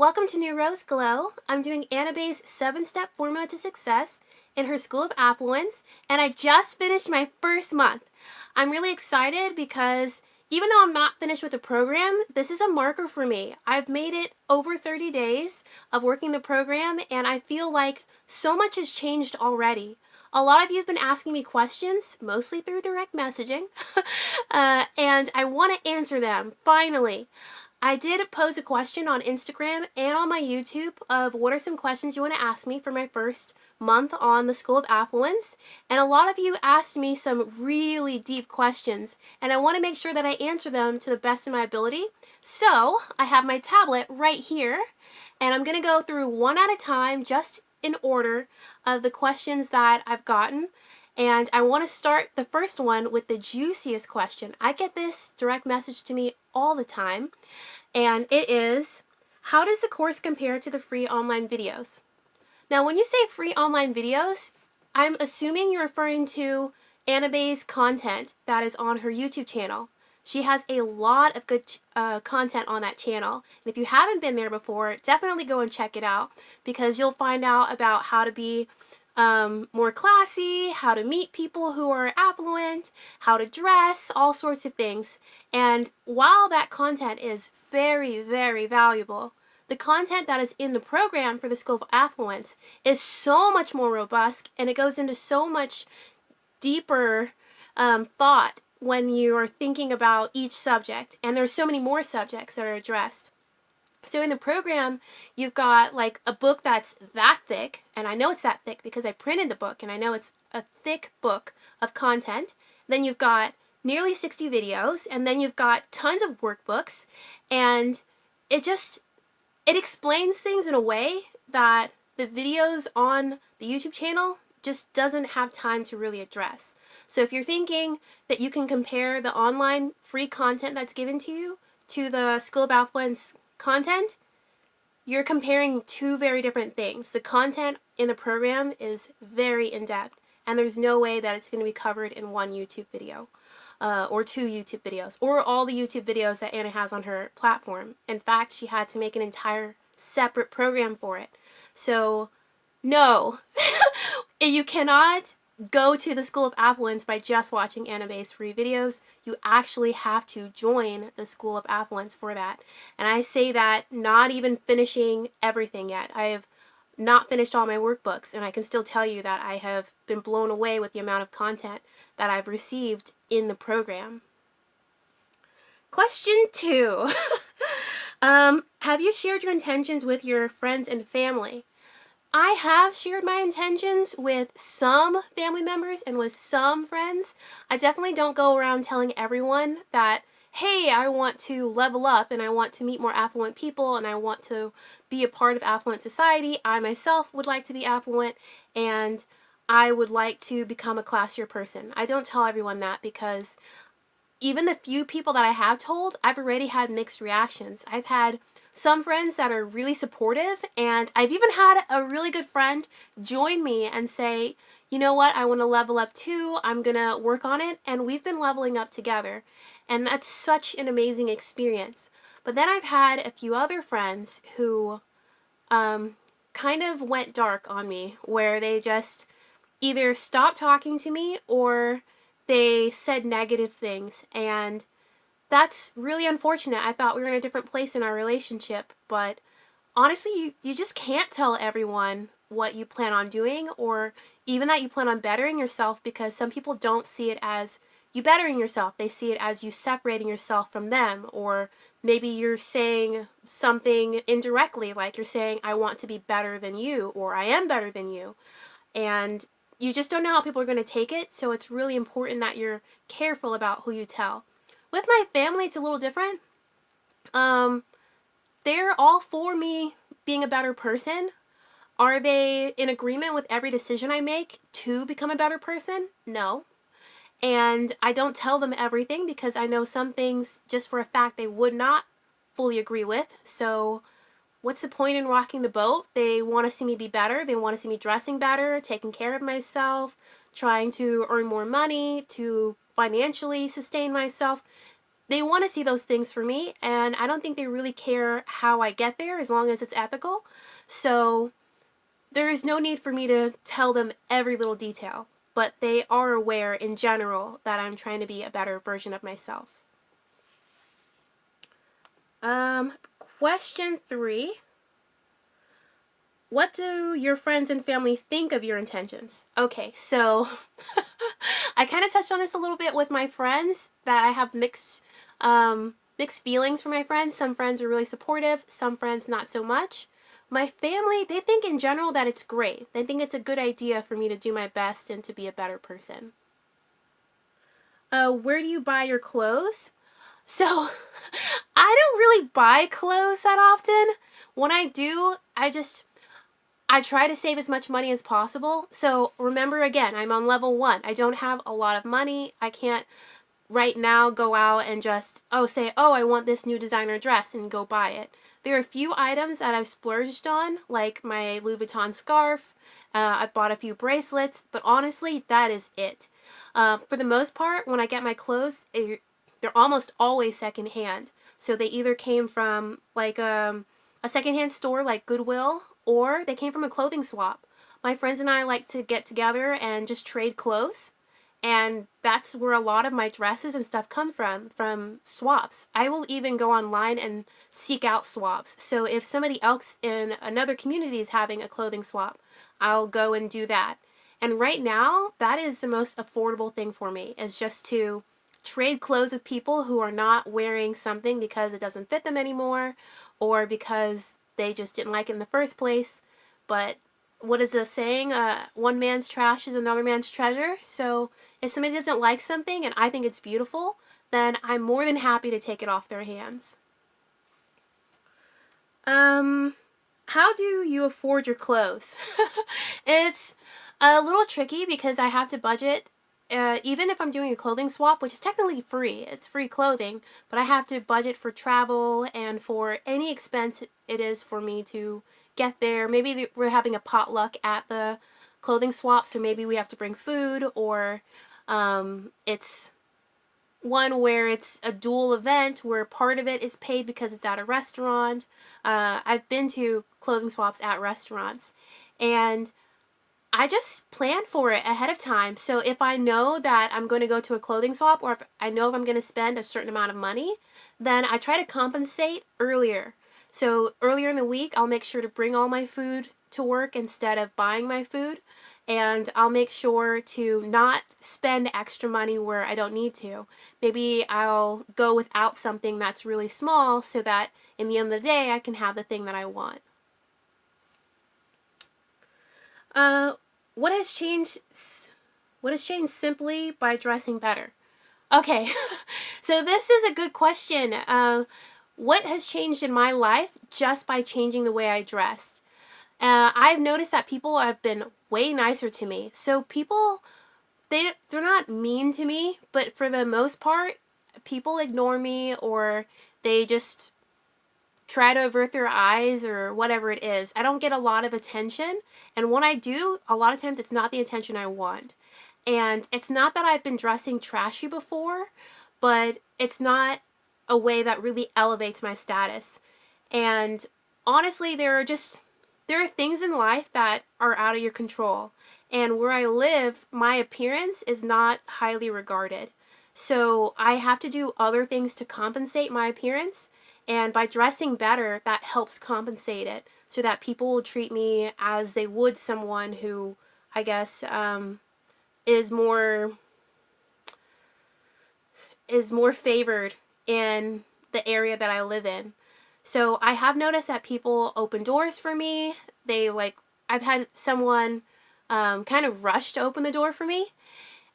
Welcome to New Rose Glow. I'm doing Annabe's 7-step formula to success in her School of Affluence, and I just finished my first month. I'm really excited because even though I'm not finished with the program, this is a marker for me. I've made it over 30 days of working the program, and I feel like so much has changed already. A lot of you have been asking me questions, mostly through direct messaging, and I want to answer them, finally. I did pose a question on Instagram and on my YouTube of what are some questions you want to ask me for my first month on the School of Affluence, and a lot of you asked me some really deep questions, and I want to make sure that I answer them to the best of my ability. So I have my tablet right here, and I'm going to go through one at a time, just in order of the questions that I've gotten. And I want to start the first one with the juiciest question. I get this direct message to me all the time, and it is, how does the course compare to the free online videos? Now, when you say free online videos, I'm assuming you're referring to Annabe's content that is on her YouTube channel. She has a lot of good content on that channel. And if you haven't been there before, definitely go and check it out, because you'll find out about how to be more classy, how to meet people who are affluent, how to dress, all sorts of things. And while that content is very, very valuable, the content that is in the program for the School of Affluence is so much more robust, and it goes into so much deeper thought when you are thinking about each subject, and there's so many more subjects that are addressed. So in the program, you've got like a book that's that thick, and I know it's that thick because I printed the book, and I know it's a thick book of content. Then you've got nearly 60 videos, and then you've got tons of workbooks, and it explains things in a way that the videos on the YouTube channel just doesn't have time to really address. So if you're thinking that you can compare the online free content that's given to you to the School of Affluence content, you're comparing two very different things. The content in the program is very in-depth, and there's no way that it's going to be covered in one YouTube video, or 2 YouTube videos, or all the YouTube videos that Anna has on her platform. In fact, she had to make an entire separate program for it. So, no, you cannot go to the School of Affluence by just watching Annabe's free videos. You actually have to join the School of Affluence for that. And I say that not even finishing everything yet. I have not finished all my workbooks, and I can still tell you that I have been blown away with the amount of content that I've received in the program. Question 2. Have you shared your intentions with your friends and family? I have shared my intentions with some family members and with some friends. I definitely don't go around telling everyone that, hey, I want to level up and I want to meet more affluent people and I want to be a part of affluent society. I myself would like to be affluent and I would like to become a classier person. I don't tell everyone that because even the few people that I have told, I've already had mixed reactions. I've had some friends that are really supportive, and I've even had a really good friend join me and say, you know what, I want to level up too, I'm going to work on it, and we've been leveling up together. And that's such an amazing experience. But then I've had a few other friends who kind of went dark on me, where they just either stopped talking to me or they said negative things, and that's really unfortunate. I thought we were in a different place in our relationship, but honestly, you just can't tell everyone what you plan on doing, or even that you plan on bettering yourself, because some people don't see it as you bettering yourself. They see it as you separating yourself from them, or maybe you're saying something indirectly, like you're saying, I want to be better than you, or I am better than you, and you just don't know how people are going to take it, so it's really important that you're careful about who you tell. With my family, it's a little different. They're all for me being a better person. Are they in agreement with every decision I make to become a better person? No. And I don't tell them everything because I know some things just for a fact they would not fully agree with. So what's the point in rocking the boat? They want to see me be better. They want to see me dressing better, taking care of myself, trying to earn more money, to financially sustain myself. they want to see those things for me, and I don't think they really care how I get there as long as it's ethical. So there is no need for me to tell them every little detail, but they are aware in general that I'm trying to be a better version of myself. Question 3. What do your friends and family think of your intentions? Okay, so I kind of touched on this a little bit with my friends, that I have mixed feelings for my friends. Some friends are really supportive, some friends not so much. My family, they think in general that it's great. They think it's a good idea for me to do my best and to be a better person. Where do you buy your clothes? So, I don't really buy clothes that often. When I do, I try to save as much money as possible. So remember, again, I'm on level 1. I don't have a lot of money. I can't right now go out and just, say, I want this new designer dress and go buy it. There are a few items that I've splurged on, like my Louis Vuitton scarf. I've bought a few bracelets, but honestly, that is it. For the most part, when I get my clothes, they're almost always secondhand. So they either came from like a secondhand store like Goodwill, or they came from a clothing swap. My friends and I like to get together and just trade clothes. And that's where a lot of my dresses and stuff come from swaps. I will even go online and seek out swaps. So if somebody else in another community is having a clothing swap, I'll go and do that. And right now, that is the most affordable thing for me, is just to trade clothes with people who are not wearing something because it doesn't fit them anymore, or because they just didn't like it in the first place. But what is the saying? One man's trash is another man's treasure. So if somebody doesn't like something and I think it's beautiful, then I'm more than happy to take it off their hands. How do you afford your clothes? It's a little tricky because I have to budget. Even if I'm doing a clothing swap, which is technically free, it's free clothing, but I have to budget for travel and for any expense it is for me to get there. Maybe we're having a potluck at the clothing swap, so maybe we have to bring food, or it's one where it's a dual event where part of it is paid because it's at a restaurant. I've been to clothing swaps at restaurants, and I just plan for it ahead of time. So if I know that I'm going to go to a clothing swap, or if I know if I'm going to spend a certain amount of money, then I try to compensate earlier. So earlier in the week, I'll make sure to bring all my food to work instead of buying my food. And I'll make sure to not spend extra money where I don't need to. Maybe I'll go without something that's really small so that in the end of the day, I can have the thing that I want. What has changed simply by dressing better? Okay, so this is a good question. What has changed in my life just by changing the way I dressed? I've noticed that people have been way nicer to me. So people, they're not mean to me, but for the most part, people ignore me, or they just try to avert their eyes, or whatever it is. I don't get a lot of attention, and when I do, a lot of times it's not the attention I want. And it's not that I've been dressing trashy before, but it's not a way that really elevates my status. And honestly, there are things in life that are out of your control. And where I live, my appearance is not highly regarded. So I have to do other things to compensate my appearance. And by dressing better, that helps compensate it, so that people will treat me as they would someone who, I guess, is more favored in the area that I live in. So I have noticed that people open doors for me. I've had someone kind of rush to open the door for me.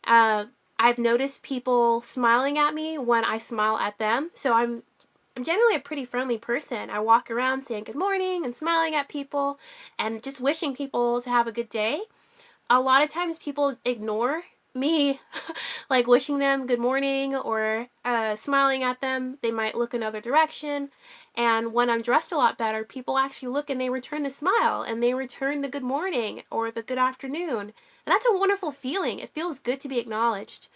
I've noticed people smiling at me when I smile at them. So I'm generally a pretty friendly person. I walk around saying good morning and smiling at people and just wishing people to have a good day. A lot of times people ignore me, like wishing them good morning or smiling at them. They might look another direction. And when I'm dressed a lot better, people actually look and they return the smile and they return the good morning or the good afternoon. And that's a wonderful feeling. It feels good to be acknowledged.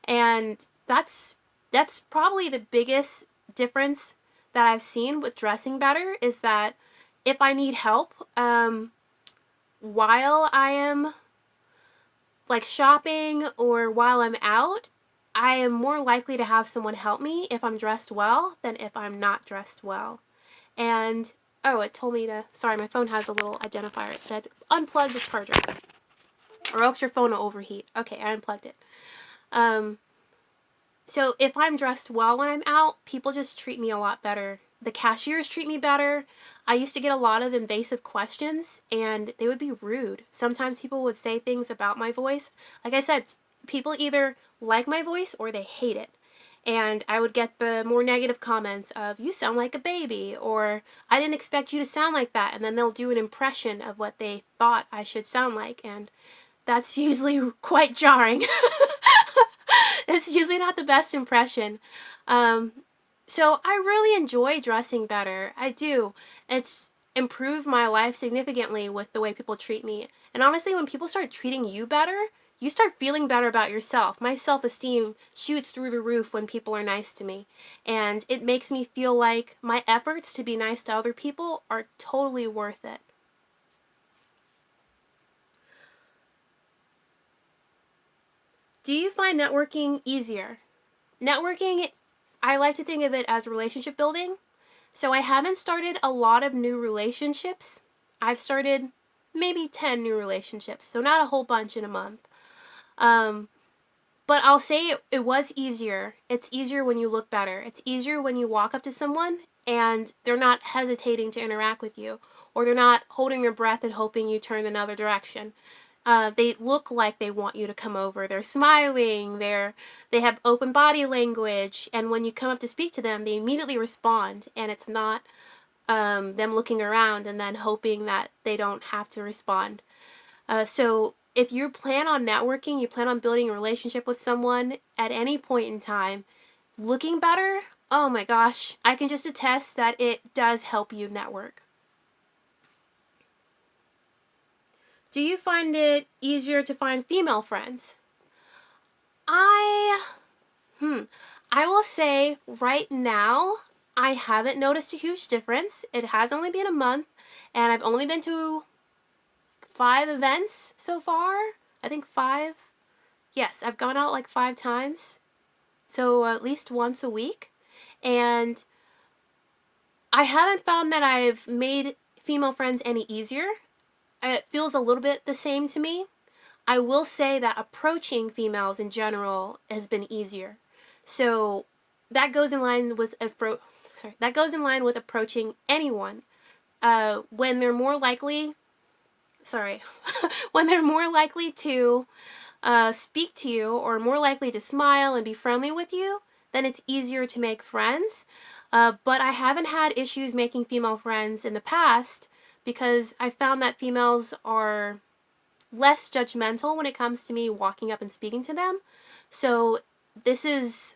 And that's That's probably the biggest difference that I've seen with dressing better, is that if I need help while I am like shopping or while I'm out, I am more likely to have someone help me if I'm dressed well than if I'm not dressed well. And, oh, it told me to, sorry, my phone has a little identifier. It said, unplug the charger, or else your phone will overheat. Okay, I unplugged it. So if I'm dressed well when I'm out, people just treat me a lot better. The cashiers treat me better. I used to get a lot of invasive questions, and they would be rude. Sometimes people would say things about my voice. Like I said, people either like my voice or they hate it. And I would get the more negative comments of, you sound like a baby, or I didn't expect you to sound like that. And then they'll do an impression of what they thought I should sound like. And that's usually quite jarring. It's usually not the best impression. So I really enjoy dressing better. I do. It's improved my life significantly with the way people treat me. And honestly, when people start treating you better, you start feeling better about yourself. My self-esteem shoots through the roof when people are nice to me. And it makes me feel like my efforts to be nice to other people are totally worth it. Do you find networking easier? Networking, I like to think of it as relationship building. So I haven't started a lot of new relationships. I've started maybe 10 new relationships, so not a whole bunch in a month. But I'll say it was easier. It's easier when you look better. It's easier when you walk up to someone and they're not hesitating to interact with you, or they're not holding their breath and hoping you turn another direction. They look like they want you to come over. They're smiling. They have open body language. And when you come up to speak to them, they immediately respond. And it's not them looking around and then hoping that they don't have to respond. So if you plan on networking, you plan on building a relationship with someone at any point in time, looking better, oh my gosh, I can just attest that it does help you network. Do you find it easier to find female friends? I will say right now, I haven't noticed a huge difference. It has only been a month, and I've only been to 5 events so far. I think 5. Yes, I've gone out like 5 times. So at least once a week. And I haven't found that I've made female friends any easier. It feels a little bit the same to me. I will say that approaching females in general has been easier. So that goes in line with approaching anyone. When they're more likely when they're more likely to speak to you, or more likely to smile and be friendly with you, then it's easier to make friends. But I haven't had issues making female friends in the past, because I found that females are less judgmental when it comes to me walking up and speaking to them. So it's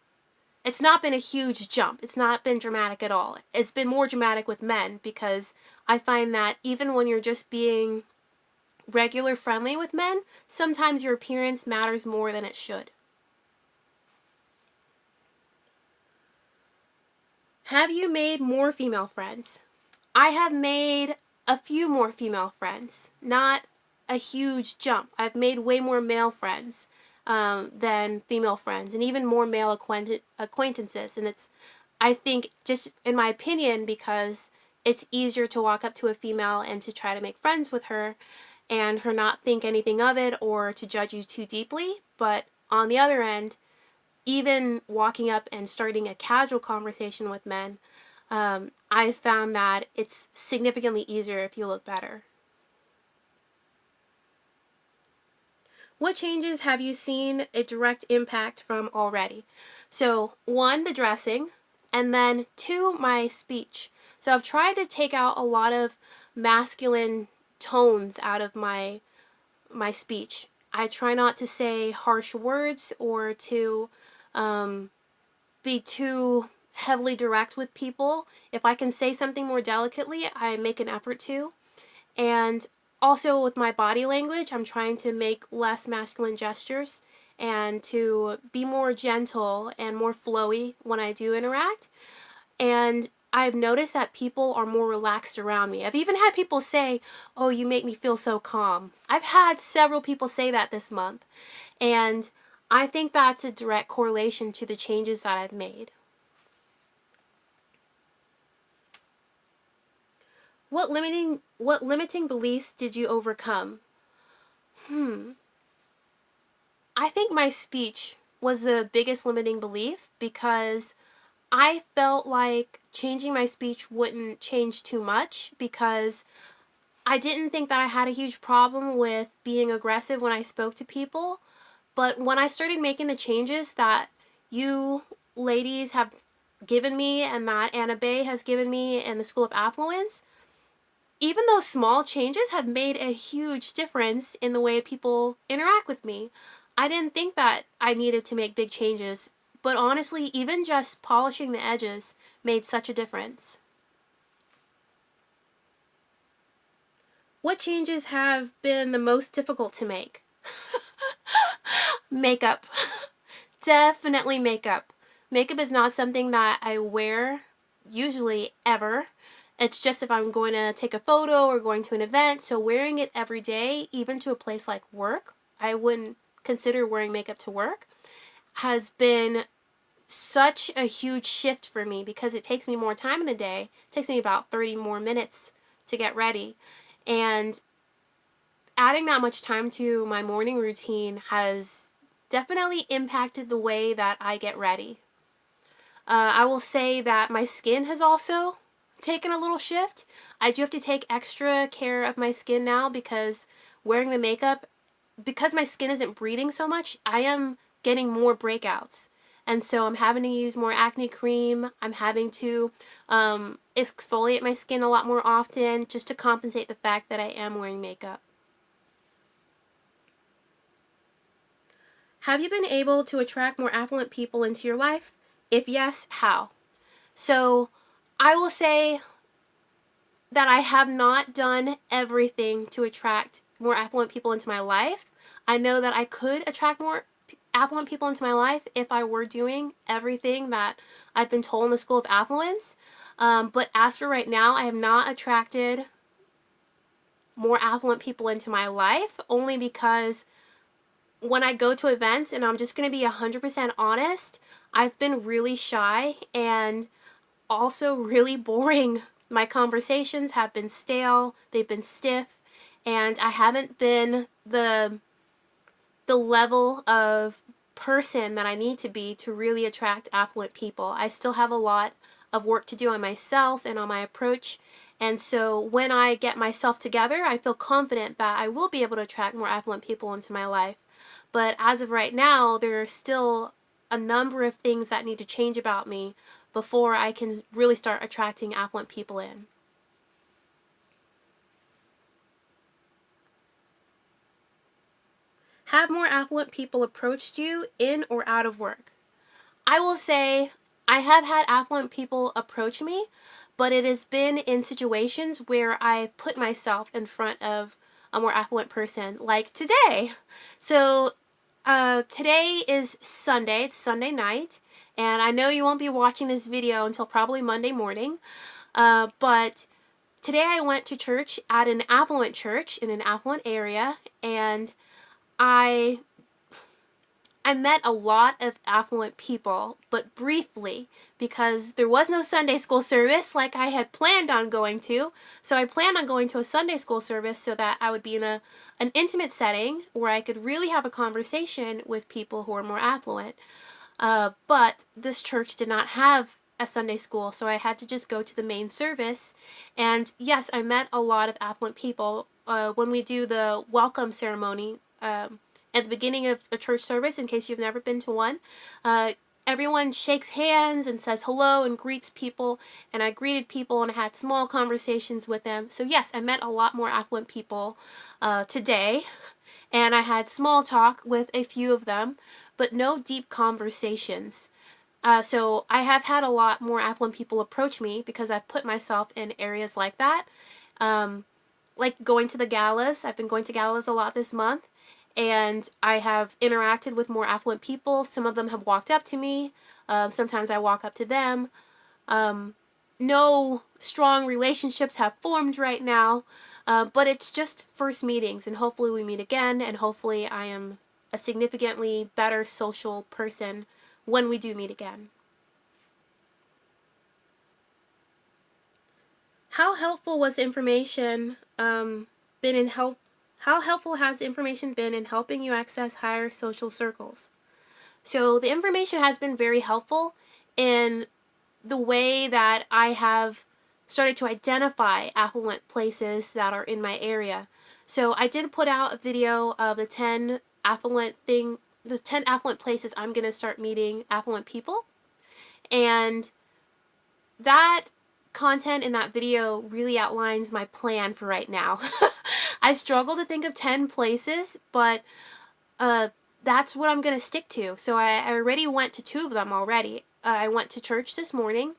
not been a huge jump. It's not been dramatic at all. It's been more dramatic with men, because I find that even when you're just being regular friendly with men, sometimes your appearance matters more than it should. Have you made more female friends? I have made a few more female friends. Not a huge jump. I've made way more male friends than female friends, and even more male acquaintances. And it's, I think, just in my opinion, because it's easier to walk up to a female and to try to make friends with her, and her not think anything of it or to judge you too deeply. But on the other end, even walking up and starting a casual conversation with men, I found that it's significantly easier if you look better. What changes have you seen a direct impact from already? So 1, the dressing, and then 2, my speech. So I've tried to take out a lot of masculine tones out of my speech. I try not to say harsh words or to be too heavily direct with people. If I can say something more delicately, I make an effort to. And also with my body language, I'm trying to make less masculine gestures and to be more gentle and more flowy when I do interact. And I've noticed that people are more relaxed around me. I've even had people say, "Oh, you make me feel so calm." I've had several people say that this month. And I think that's a direct correlation to the changes that I've made. What limiting beliefs did you overcome? I think my speech was the biggest limiting belief because I felt like changing my speech wouldn't change too much because I didn't think that I had a huge problem with being aggressive when I spoke to people. But when I started making the changes that you ladies have given me and that Anna Bay has given me in the School of Affluence, even those small changes have made a huge difference in the way people interact with me. I didn't think that I needed to make big changes, but honestly, even just polishing the edges made such a difference. What changes have been the most difficult to make? Makeup. Definitely makeup. Makeup is not something that I wear usually ever. It's just if I'm going to take a photo or going to an event. So wearing it every day, even to a place like work, I wouldn't consider wearing makeup to work, has been such a huge shift for me because it takes me more time in the day. It takes me about 30 more minutes to get ready. And adding that much time to my morning routine has definitely impacted the way that I get ready. I will say that my skin has also taken a little shift. I do have to take extra care of my skin now because wearing the makeup, because my skin isn't breathing so much, I am getting more breakouts. And so I'm having to use more acne cream. I'm having to exfoliate my skin a lot more often just to compensate the fact that I am wearing makeup. Have you been able to attract more affluent people into your life? If yes, how? So I will say that I have not done everything to attract more affluent people into my life. I know that I could attract more affluent people into my life if I were doing everything that I've been told in the School of Affluence. But as for right now, I have not attracted more affluent people into my life only because when I go to events, and I'm just going to be 100% honest, I've been really shy and also really boring. My conversations have been stale, they've been stiff, and I haven't been the level of person that I need to be to really attract affluent people. I still have a lot of work to do on myself and on my approach. And so when I get myself together, I feel confident that I will be able to attract more affluent people into my life. But as of right now, there are still a number of things that need to change about me before I can really start attracting affluent people in. Have more affluent people approached you in or out of work? I will say I have had affluent people approach me, but it has been in situations where I've put myself in front of a more affluent person, like today. So today is Sunday. It's Sunday night, and I know you won't be watching this video until probably Monday morning. But today I went to church at an affluent church in an affluent area, and I I met a lot of affluent people, but briefly, because there was no Sunday school service like I had planned on going to. So I planned on going to a Sunday school service so that I would be in an intimate setting where I could really have a conversation with people who are more affluent. But this church did not have a Sunday school, so I had to just go to the main service. And yes, I met a lot of affluent people. When we do the welcome ceremony, at the beginning of a church service, in case you've never been to one, everyone shakes hands and says hello and greets people, and I greeted people and I had small conversations with them. So yes, I met a lot more affluent people today, and I had small talk with a few of them, but no deep conversations. So I have had a lot more affluent people approach me because I've put myself in areas like that. Like going to the galas. I've been going to galas a lot this month. and I have interacted with more affluent people. Some of them have walked up to me. Sometimes I walk up to them. No strong relationships have formed right now, but it's just first meetings, and hopefully we meet again, and hopefully I am a significantly better social person when we do meet again. How helpful was information been in help? How helpful has information been in helping you access higher social circles? So the information has been very helpful in the way that I have started to identify affluent places that are in my area. So I did put out a video of the 10 affluent places I'm going to start meeting affluent people. And that content in that video really outlines my plan for right now. I struggle to think of 10 places, but that's what I'm going to stick to. So I already went to 2 of them already. I went to church this morning,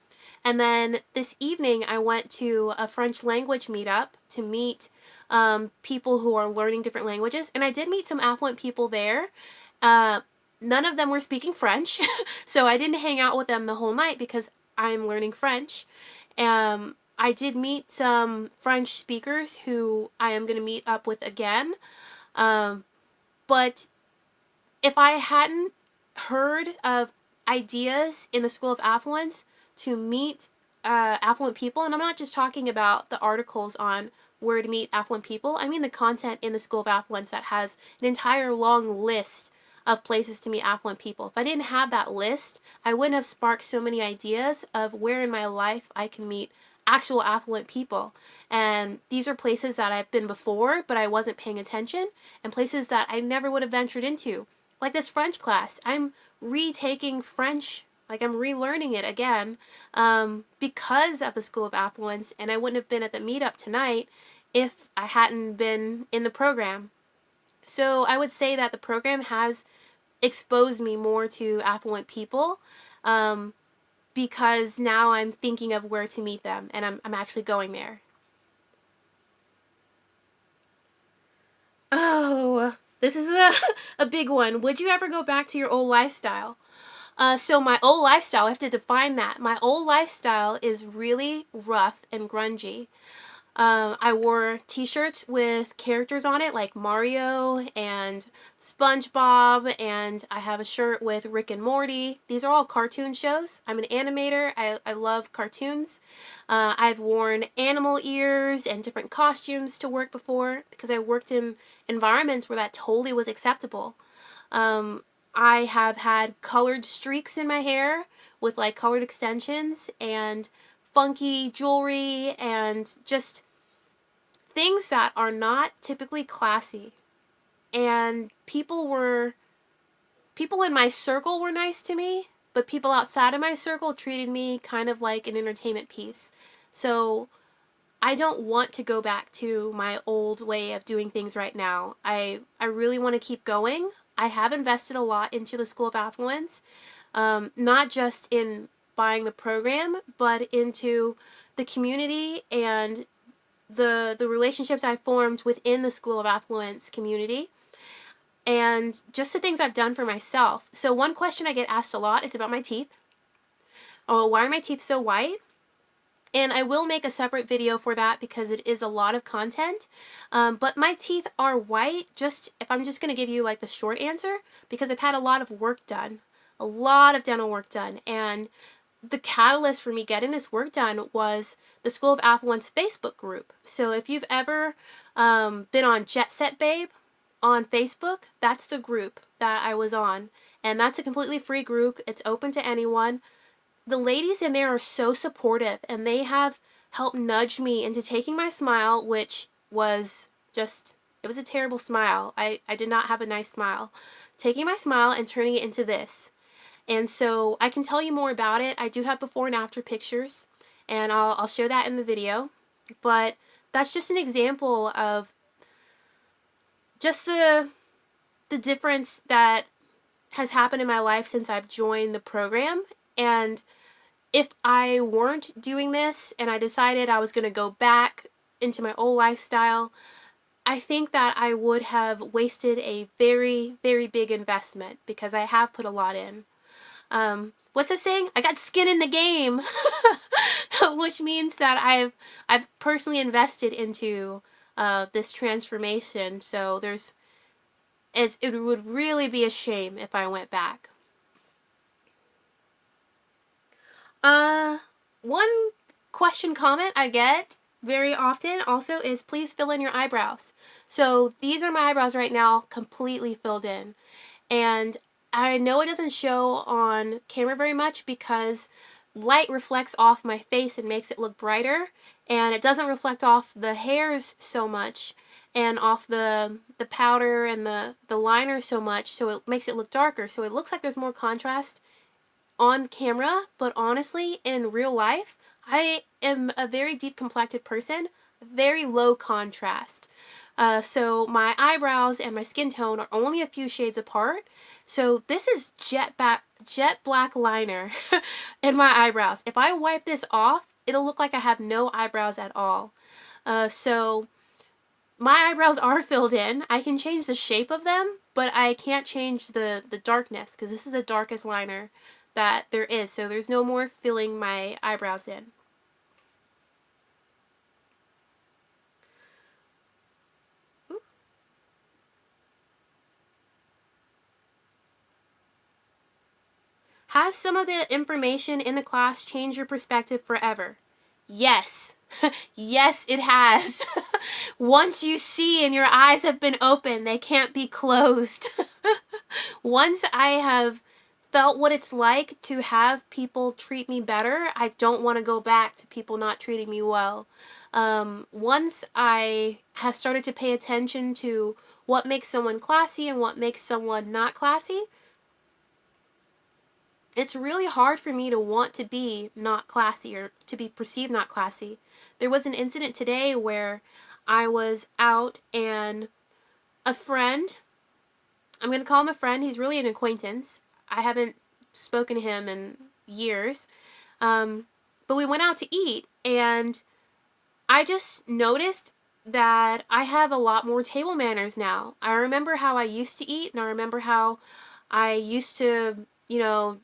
and then this evening I went to a French language meetup to meet people who are learning different languages, and I did meet some affluent people there. None of them were speaking French, so I didn't hang out with them the whole night because I'm learning French. I did meet some French speakers who I am going to meet up with again. But if I hadn't heard of ideas in the School of Affluence to meet affluent people, and I'm not just talking about the articles on where to meet affluent people, I mean the content in the School of Affluence that has an entire long list of places to meet affluent people. If I didn't have that list, I wouldn't have sparked so many ideas of where in my life I can meet actual affluent people. And these are places that I've been before, but I wasn't paying attention, and places that I never would have ventured into. Like this French class. I'm retaking French, like I'm relearning it again, because of the School of Affluence, and I wouldn't have been at the meetup tonight if I hadn't been in the program. So I would say that the program has exposed me more to affluent people, because now I'm thinking of where to meet them, and I'm actually going there. Oh, this is a big one. Would you ever go back to your old lifestyle? So my old lifestyle, I have to define that. My old lifestyle is really rough and grungy. I wore t-shirts with characters on it like Mario and SpongeBob, and I have a shirt with Rick and Morty. These are all cartoon shows. I'm an animator. I love cartoons. I've worn animal ears and different costumes to work before because I worked in environments where that totally was acceptable. I have had colored streaks in my hair with like colored extensions and funky jewelry and just things that are not typically classy. And people in my circle were nice to me, but people outside of my circle treated me kind of like an entertainment piece. So I don't want to go back to my old way of doing things right now. I really want to keep going. I have invested a lot into the School of Affluence, not just in buying the program, but into the community and the relationships I formed within the School of Affluence community, and just the things I've done for myself. So one question I get asked a lot is about my teeth. Oh, why are my teeth so white? And I will make a separate video for that because it is a lot of content. But my teeth are white, if I'm just going to give you like the short answer, because I've had a lot of work done. A lot of dental work done. And the catalyst for me getting this work done was the School of Affluence Facebook group. So if you've ever been on Jet Set Babe on Facebook, that's the group that I was on. And that's a completely free group. It's open to anyone. The ladies in there are so supportive, and they have helped nudge me into taking my smile, which was it was a terrible smile. I did not have a nice smile. Taking my smile and turning it into this. And so I can tell you more about it. I do have before and after pictures, and I'll show that in the video. But that's just an example of just the difference that has happened in my life since I've joined the program. And if I weren't doing this and I decided I was going to go back into my old lifestyle, I think that I would have wasted a very, very big investment because I have put a lot in. What's the saying? I got skin in the game, which means that I've personally invested into this transformation. So it would really be a shame if I went back. One question comment I get very often also is, please fill in your eyebrows. So these are my eyebrows right now, completely filled in. And I know it doesn't show on camera very much because light reflects off my face and makes it look brighter, and it doesn't reflect off the hairs so much and off the powder and the liner so much, so it makes it look darker. So it looks like there's more contrast on camera, but honestly, in real life, I am a very deep complected person, very low contrast. So my eyebrows and my skin tone are only a few shades apart. So this is jet black liner in my eyebrows. If I wipe this off, it'll look like I have no eyebrows at all. So my eyebrows are filled in. I can change the shape of them, but I can't change the darkness because this is the darkest liner that there is. So there's no more filling my eyebrows in. Has some of the information in the class changed your perspective forever? Yes. Yes, it has. Once you see and your eyes have been opened, they can't be closed. Once I have felt what it's like to have people treat me better, I don't want to go back to people not treating me well. Once I have started to pay attention to what makes someone classy and what makes someone not classy, it's really hard for me to want to be not classy or to be perceived not classy. There was an incident today where I was out and a friend, I'm going to call him a friend, he's really an acquaintance. I haven't spoken to him in years. But we went out to eat and I just noticed that I have a lot more table manners now. I remember how I used to eat and I remember how I used to,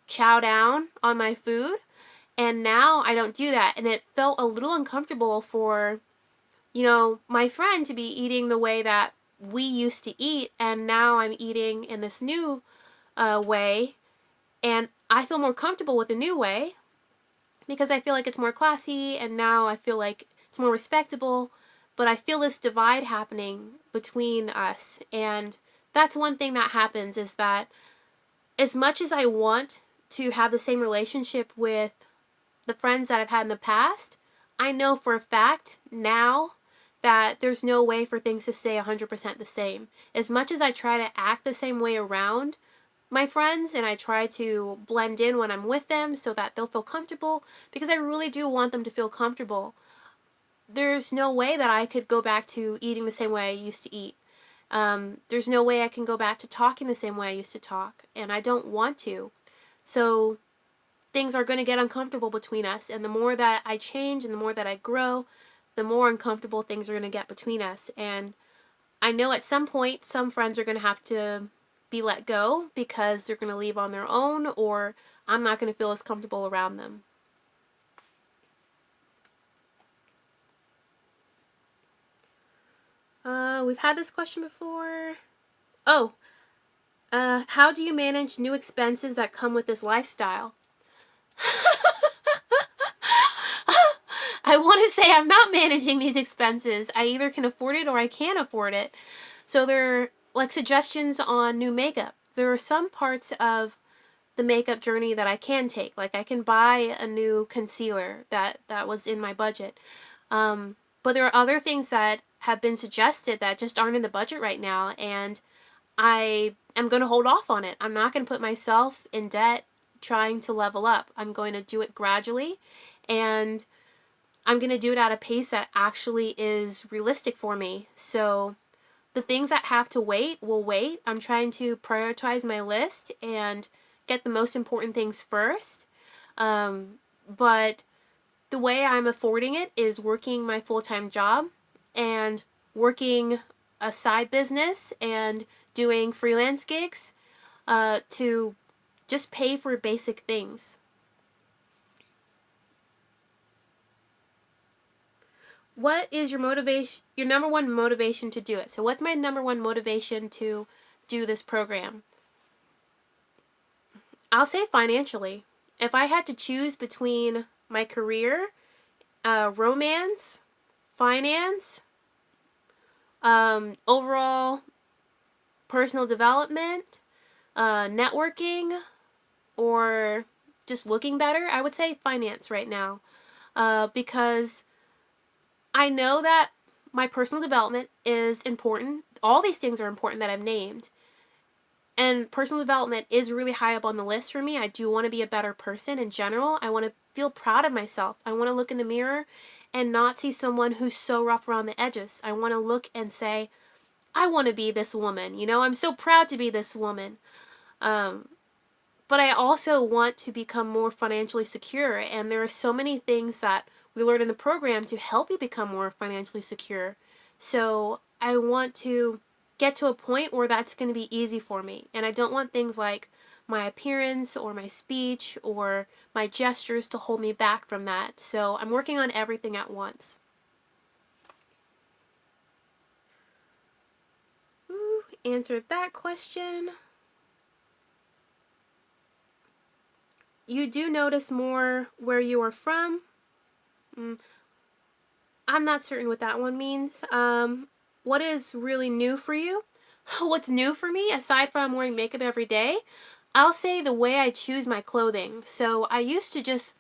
chow down on my food, and now I don't do that, and it felt a little uncomfortable for, my friend to be eating the way that we used to eat, and now I'm eating in this new way, and I feel more comfortable with the new way because I feel like it's more classy, and now I feel like it's more respectable, but I feel this divide happening between us, and that's one thing that happens is that as much as I want to have the same relationship with the friends that I've had in the past, I know for a fact now that there's no way for things to stay 100% the same. As much as I try to act the same way around my friends and I try to blend in when I'm with them so that they'll feel comfortable, because I really do want them to feel comfortable, there's no way that I could go back to eating the same way I used to eat. There's no way I can go back to talking the same way I used to talk, and I don't want to. So things are going to get uncomfortable between us, and the more that I change and the more that I grow, the more uncomfortable things are going to get between us. And I know at some point some friends are going to have to be let go because they're going to leave on their own, or I'm not going to feel as comfortable around them. We've had this question before. Oh, how do you manage new expenses that come with this lifestyle? I want to say I'm not managing these expenses. I either can afford it or I can't afford it. So there are like suggestions on new makeup. There are some parts of the makeup journey that I can take. Like I can buy a new concealer that was in my budget. But there are other things that have been suggested that just aren't in the budget right now, and I am going to hold off on it. I'm not going to put myself in debt trying to level up. I'm going to do it gradually, and I'm going to do it at a pace that actually is realistic for me. So the things that have to wait will wait. I'm trying to prioritize my list and get the most important things first. But the way I'm affording it is working my full-time job and working a side business and doing freelance gigs to just pay for basic things. What is your motivation, your number one motivation to do it? So what's my number one motivation to do this program? I'll say financially. If I had to choose between my career, romance, finance, overall personal development, networking, or just looking better, I would say finance right now. Because I know that my personal development is important. All these things are important that I've named. And personal development is really high up on the list for me. I do want to be a better person in general. I want to feel proud of myself. I want to look in the mirror and not see someone who's so rough around the edges. I want to look and say, I want to be this woman. You know, I'm so proud to be this woman. But I also want to become more financially secure. And there are so many things that we learn in the program to help you become more financially secure. So I want to get to a point where that's going to be easy for me. And I don't want things like my appearance or my speech or my gestures to hold me back from that. So I'm working on everything at once. Ooh, answered that question. You do notice more where you are from. I'm not certain what that one means. What is really new for you? What's new for me, aside from wearing makeup every day? I'll say the way I choose my clothing. So I used to just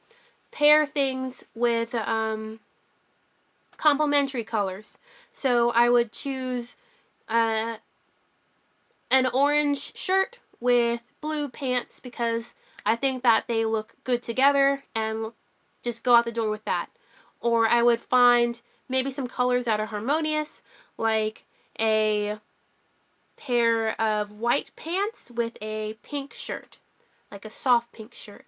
pair things with complementary colors. So I would choose an orange shirt with blue pants because I think that they look good together, and just go out the door with that. Or I would find maybe some colors that are harmonious, like a pair of white pants with a pink shirt, like a soft pink shirt.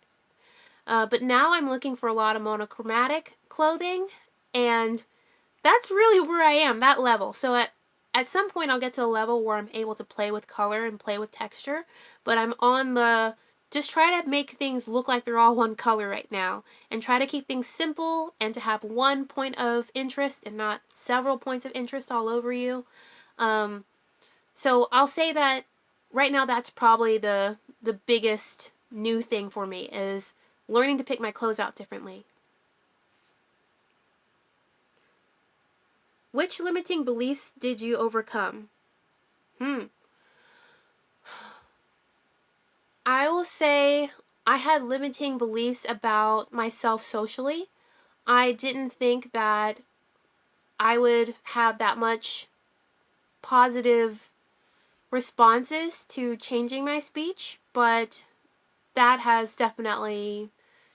But now I'm looking for a lot of monochromatic clothing, and that's really where I am, that level. So at some point I'll get to a level where I'm able to play with color and play with texture, but I'm on the just try to make things look like they're all one color right now, and try to keep things simple and to have one point of interest and not several points of interest all over you. So I'll say that right now that's probably the biggest new thing for me, is learning to pick my clothes out differently. Which limiting beliefs did you overcome? I will say I had limiting beliefs about myself socially. I didn't think that I would have that much positive responses to changing my speech, but that has definitely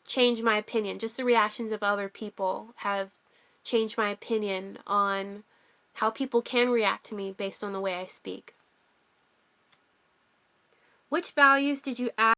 changed my opinion. Just the reactions of other people have changed my opinion on how people can react to me based on the way I speak. Which values did you add